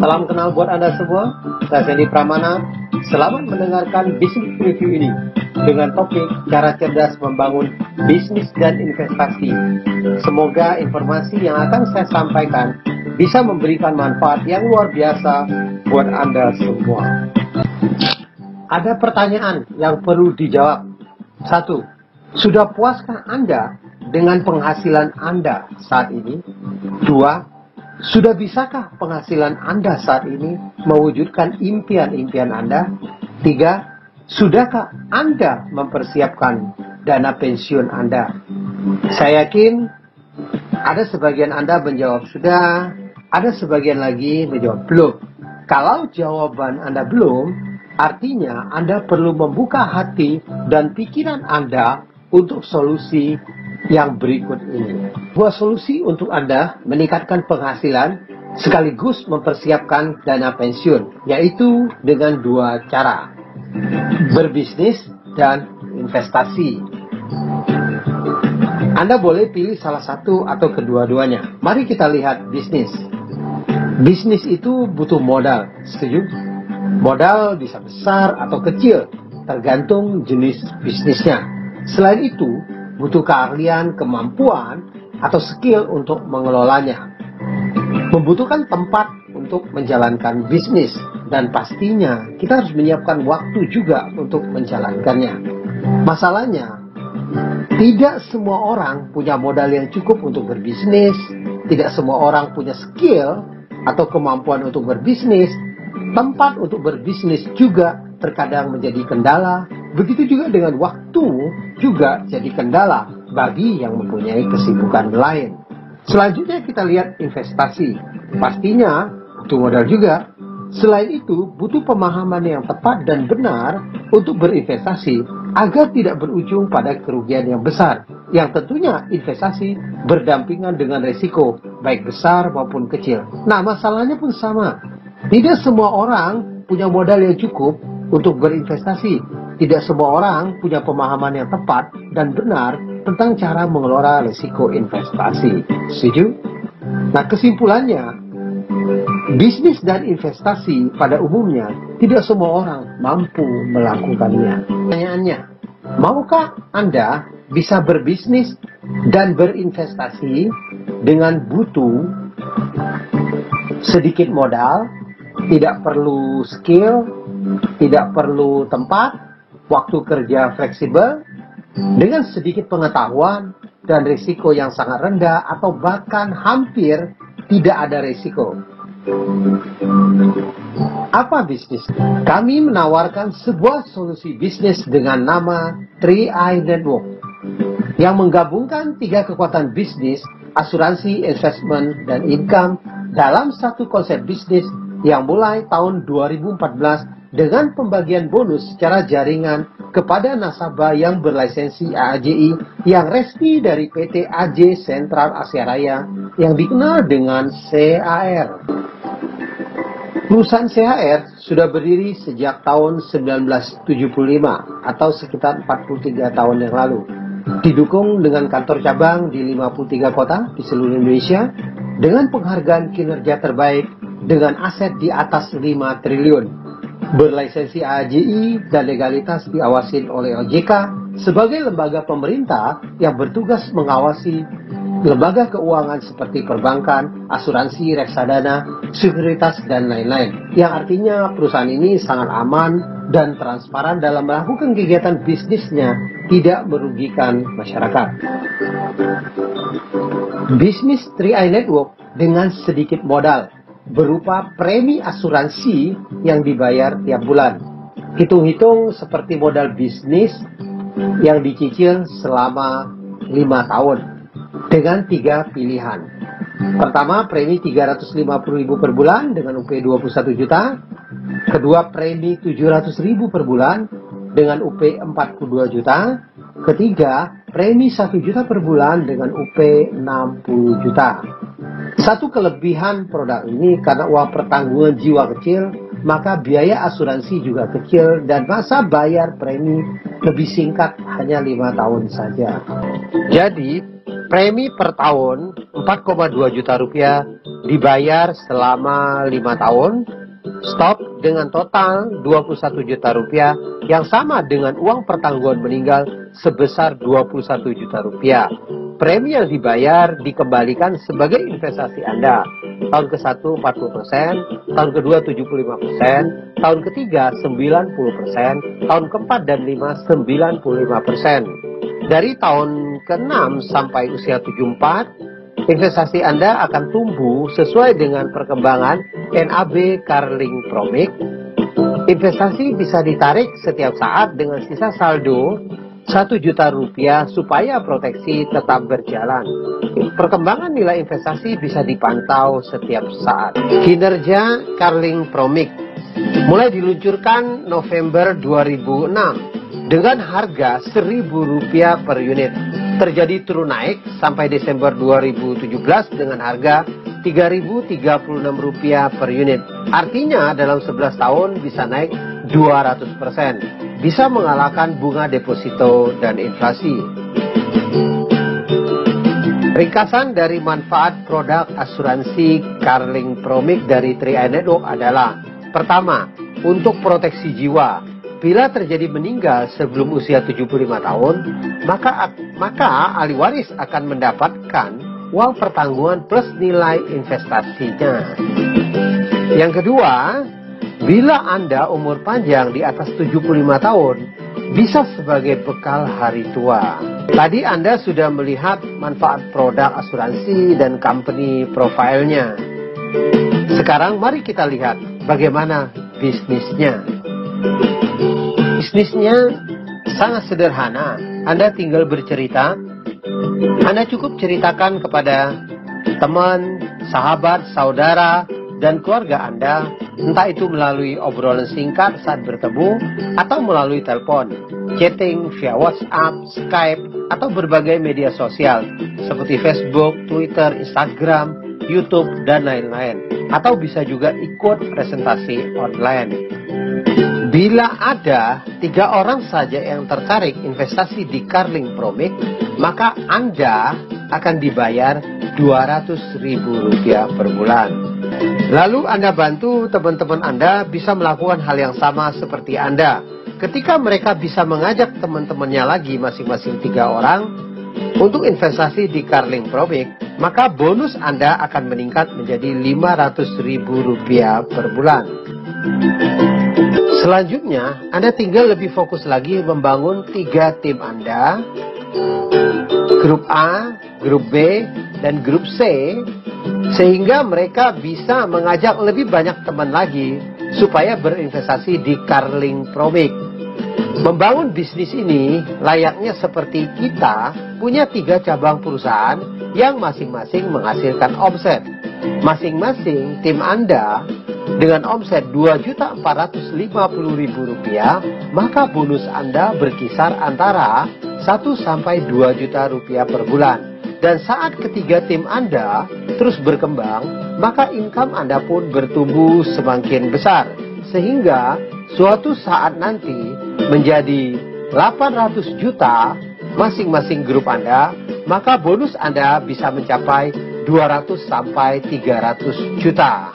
Salam kenal buat Anda semua. Saya Sandy Pramana. Selamat mendengarkan bisnis review ini dengan topik cara cerdas membangun bisnis dan investasi. Semoga informasi yang akan saya sampaikan bisa memberikan manfaat yang luar biasa buat Anda semua. Ada pertanyaan yang perlu dijawab. 1. Sudah puaskah Anda dengan penghasilan Anda saat ini? 2. Sudah bisakah penghasilan Anda saat ini mewujudkan impian-impian Anda? 3. Sudahkah Anda mempersiapkan dana pensiun Anda? Saya yakin ada sebagian Anda menjawab sudah, ada sebagian lagi menjawab belum. Kalau jawaban Anda belum, artinya Anda perlu membuka hati dan pikiran Anda untuk solusi yang berikut ini. Sebuah solusi untuk Anda meningkatkan penghasilan sekaligus mempersiapkan dana pensiun, yaitu dengan dua cara: berbisnis dan investasi. Anda boleh pilih salah satu atau kedua-duanya. Mari kita lihat bisnis. Bisnis itu butuh modal, setuju? Modal bisa besar atau kecil, tergantung jenis bisnisnya. Selain itu, butuh keahlian, kemampuan, atau skill untuk mengelolanya. Membutuhkan tempat untuk menjalankan bisnis, dan pastinya kita harus menyiapkan waktu juga untuk menjalankannya. Masalahnya, tidak semua orang punya modal yang cukup untuk berbisnis, tidak semua orang punya skill atau kemampuan untuk berbisnis. Tempat untuk berbisnis juga terkadang menjadi kendala. Begitu juga dengan waktu juga jadi kendala bagi yang mempunyai kesibukan lain. Selanjutnya kita lihat investasi. Pastinya butuh modal juga. Selain itu butuh pemahaman yang tepat dan benar untuk berinvestasi agar tidak berujung pada kerugian yang besar. Yang tentunya investasi berdampingan dengan risiko baik besar maupun kecil. Nah, masalahnya pun sama. Tidak semua orang punya modal yang cukup untuk berinvestasi. Tidak semua orang punya pemahaman yang tepat dan benar tentang cara mengelola risiko investasi. Setuju? Nah, kesimpulannya, bisnis dan investasi pada umumnya tidak semua orang mampu melakukannya. Pertanyaannya, maukah Anda bisa berbisnis dan berinvestasi dengan butuh sedikit modal, tidak perlu skill, tidak perlu tempat, waktu kerja fleksibel, dengan sedikit pengetahuan dan risiko yang sangat rendah atau bahkan hampir tidak ada risiko? Apa bisnis? Kami menawarkan sebuah solusi bisnis dengan nama 3i Network yang menggabungkan 3 kekuatan bisnis, asuransi, investment, dan income dalam satu konsep bisnis yang mulai tahun 2014 dengan pembagian bonus secara jaringan kepada nasabah yang berlisensi AAJI yang resmi dari PT AJ Sentral Asia Raya yang dikenal dengan CAR. Perusahaan CAR sudah berdiri sejak tahun 1975 atau sekitar 43 tahun yang lalu. Didukung dengan kantor cabang di 53 kota di seluruh Indonesia dengan penghargaan kinerja terbaik dengan aset di atas 5 triliun. Berlisensi AAJI dan legalitas diawasin oleh OJK sebagai lembaga pemerintah yang bertugas mengawasi lembaga keuangan seperti perbankan, asuransi, reksadana, sekuritas, dan lain-lain. Yang artinya perusahaan ini sangat aman dan transparan dalam melakukan kegiatan bisnisnya, tidak merugikan masyarakat. Bisnis 3i Network dengan sedikit modal berupa premi asuransi yang dibayar tiap bulan. Hitung-hitung seperti modal bisnis yang dicicil selama 5 tahun dengan 3 pilihan. Pertama, premi 350.000 per bulan dengan UP 21 juta. Kedua, premi 700.000 per bulan dengan UP 42 juta. Ketiga, premi 1 juta per bulan dengan UP 60 juta. Satu kelebihan produk ini karena uang pertanggungan jiwa kecil, maka biaya asuransi juga kecil dan masa bayar premi lebih singkat, hanya 5 tahun saja. Jadi, premi per tahun 4,2 juta rupiah dibayar selama 5 tahun, stop dengan total 21 juta rupiah yang sama dengan uang pertanggungan meninggal sebesar 21 juta rupiah. Premi yang dibayar dikembalikan sebagai investasi Anda. Tahun ke-1 40%, tahun ke-2 75%, tahun ke-3 90%, tahun ke-4 dan 5 95%. Dari tahun ke-6 sampai usia 74, investasi Anda akan tumbuh sesuai dengan perkembangan NAB Carling Promic. Investasi bisa ditarik setiap saat dengan sisa saldo 1 juta rupiah supaya proteksi tetap berjalan. Perkembangan nilai investasi bisa dipantau setiap saat. Kinerja Carling Promic mulai diluncurkan November 2006 dengan harga Rp1.000 per unit. Terjadi turun naik sampai Desember 2017 dengan harga Rp3.036 per unit. Artinya dalam 11 tahun bisa naik 200%. Bisa mengalahkan bunga deposito dan inflasi. Ringkasan dari manfaat produk asuransi Carling Promic dari 3i Network adalah: pertama, untuk proteksi jiwa. Bila terjadi meninggal sebelum usia 75 tahun, maka ahli waris akan mendapatkan uang pertanggungan plus nilai investasinya. Yang kedua, bila Anda umur panjang di atas 75 tahun, bisa sebagai bekal hari tua. Tadi Anda sudah melihat manfaat produk asuransi dan company profile-nya. Sekarang mari kita lihat bagaimana bisnisnya. Bisnisnya sangat sederhana. Anda tinggal bercerita. Anda cukup ceritakan kepada teman, sahabat, saudara, dan keluarga Anda, entah itu melalui obrolan singkat saat bertemu, atau melalui telepon, chatting via WhatsApp, Skype, atau berbagai media sosial, seperti Facebook, Twitter, Instagram, YouTube, dan lain-lain. Atau bisa juga ikut presentasi online. Bila ada 3 orang saja yang tertarik investasi di Carling Promic, maka Anda akan dibayar Rp200.000 per bulan. Lalu Anda bantu teman-teman Anda bisa melakukan hal yang sama seperti Anda. Ketika mereka bisa mengajak teman-temannya lagi masing-masing 3 orang untuk investasi di Carling Promic, maka bonus Anda akan meningkat menjadi Rp500.000 per bulan. Selanjutnya, Anda tinggal lebih fokus lagi membangun 3 tim Anda, grup A, grup B, dan grup C, sehingga mereka bisa mengajak lebih banyak teman lagi supaya berinvestasi di Carling Promic. Membangun bisnis ini layaknya seperti kita punya 3 cabang perusahaan yang masing-masing menghasilkan omset. Masing-masing tim Anda dengan omset Rp2.450.000, maka bonus Anda berkisar antara 1 sampai 2 juta rupiah per bulan. Dan saat ketiga tim Anda terus berkembang, maka income Anda pun bertumbuh semakin besar. Sehingga suatu saat nanti menjadi 800 juta masing-masing grup Anda, maka bonus Anda bisa mencapai 200 sampai 300 juta.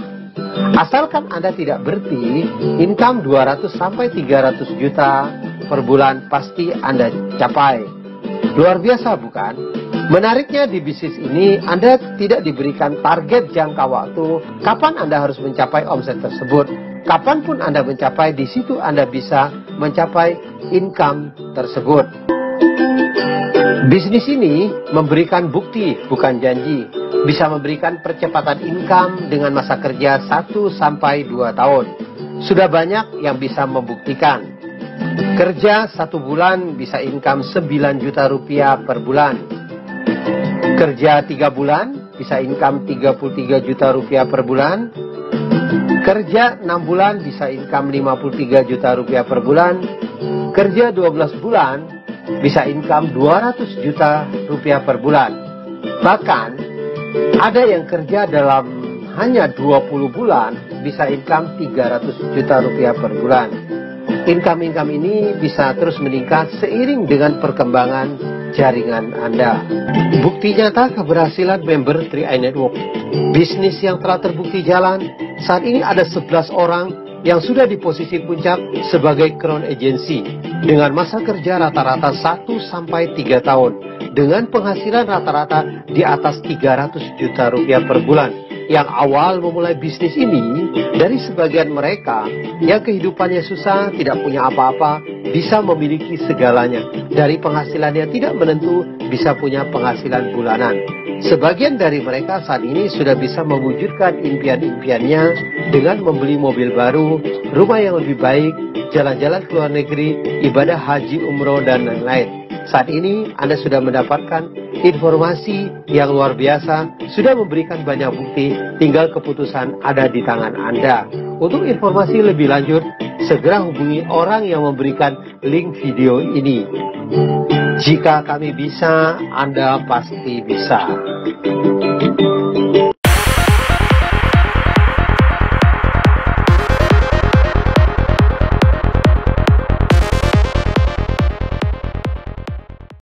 Asalkan Anda tidak berhenti, income 200 sampai 300 juta per bulan pasti Anda capai. Luar biasa bukan? Menariknya di bisnis ini, Anda tidak diberikan target jangka waktu kapan Anda harus mencapai omset tersebut. Kapanpun Anda mencapai, di situ Anda bisa mencapai income tersebut. Bisnis ini memberikan bukti, bukan janji. Bisa memberikan percepatan income dengan masa kerja 1 sampai 2 tahun. Sudah banyak yang bisa membuktikan. Kerja 1 bulan bisa income 9 juta rupiah per bulan. Kerja 3 bulan bisa income 33 juta rupiah per bulan. Kerja 6 bulan bisa income 53 juta rupiah per bulan. Kerja 12 bulan bisa income 200 juta rupiah per bulan. Bahkan ada yang kerja dalam hanya 20 bulan bisa income 300 juta rupiah per bulan. Income-income ini bisa terus meningkat seiring dengan perkembangan jaringan Anda. Bukti nyata keberhasilan member 3i Network. Bisnis yang telah terbukti jalan, saat ini ada 11 orang yang sudah di posisi puncak sebagai crown agency dengan masa kerja rata-rata 1-3 tahun dengan penghasilan rata-rata di atas 300 juta rupiah per bulan. Yang awal memulai bisnis ini dari sebagian mereka yang kehidupannya susah, tidak punya apa-apa, bisa memiliki segalanya. Dari penghasilan yang tidak menentu, bisa punya penghasilan bulanan. Sebagian dari mereka saat ini sudah bisa mewujudkan impian-impiannya dengan membeli mobil baru, rumah yang lebih baik, jalan-jalan ke luar negeri, ibadah haji, umroh, dan lain-lain. Saat ini Anda sudah mendapatkan informasi yang luar biasa, sudah memberikan banyak bukti, tinggal keputusan ada di tangan Anda. Untuk informasi lebih lanjut, segera hubungi orang yang memberikan link video ini. Jika kami bisa, Anda pasti bisa.